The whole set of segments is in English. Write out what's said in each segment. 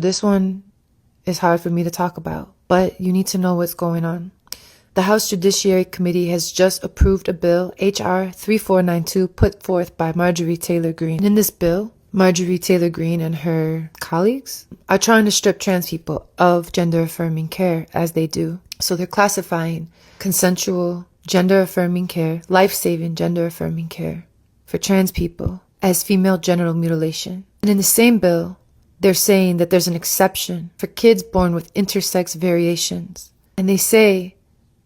This one is hard for me to talk about, but you need to know what's going on. The House Judiciary Committee has just approved a bill, H.R. 3492, put forth by Marjorie Taylor Greene. And in this bill, Marjorie Taylor Greene and her colleagues are trying to strip trans people of gender-affirming care as they do. So they're classifying consensual gender-affirming care, life-saving gender-affirming care for trans people as female genital mutilation. And in the same bill, they're saying that there's an exception for kids born with intersex variations. And they say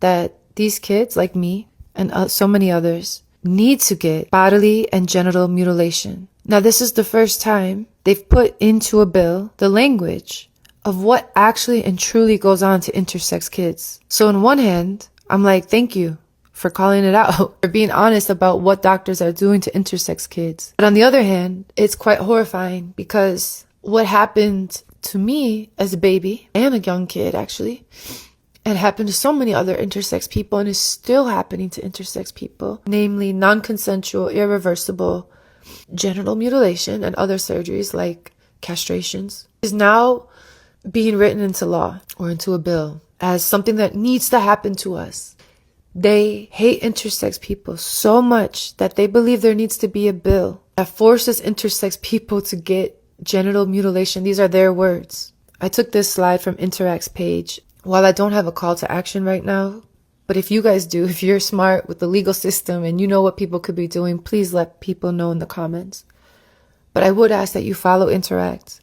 that these kids, like me and so many others, need to get bodily and genital mutilation. Now, this is the first time they've put into a bill the language of what actually and truly goes on to intersex kids. So on one hand, I'm like, thank you for calling it out, for being honest about what doctors are doing to intersex kids. But on the other hand, it's quite horrifying because what happened to me as a baby and a young kid, actually, and happened to so many other intersex people and is still happening to intersex people, namely non-consensual, irreversible genital mutilation and other surgeries like castrations, is now being written into law or into a bill as something that needs to happen to us. They hate intersex people so much that they believe there needs to be a bill that forces intersex people to get genital mutilation. These are their words. I took this slide from Interact's page. While I don't have a call to action right now, but if you guys do, if you're smart with the legal system and you know what people could be doing, please let people know in the comments. But I would ask that you follow Interact,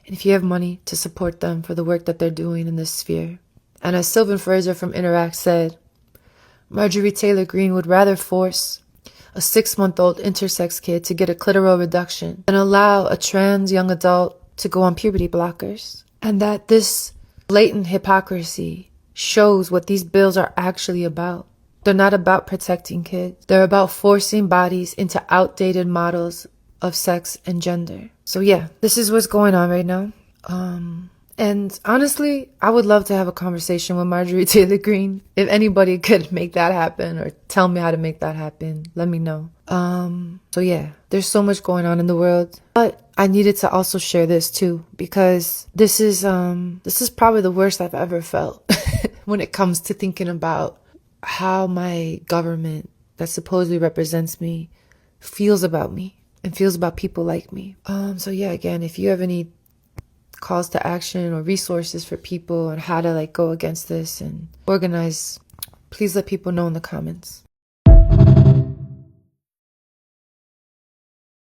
and if you have money, to support them for the work that they're doing in this sphere. And as Sylvan Fraser from Interact said, Marjorie Taylor Greene would rather force a 6-month-old intersex kid to get a clitoral reduction than allow a trans young adult to go on puberty blockers. And that this blatant hypocrisy shows what these bills are actually about. They're not about protecting kids. They're about forcing bodies into outdated models of sex and gender. So yeah, this is what's going on right now. And honestly, I would love to have a conversation with Marjorie Taylor Greene. If anybody could make that happen or tell me how to make that happen, let me know. So yeah, there's so much going on in the world, but I needed to also share this too, because this is probably the worst I've ever felt when it comes to thinking about how my government that supposedly represents me feels about me and feels about people like me. So yeah, again, if you have any calls to action or resources for people on how to go against this and organize, please let people know in the comments.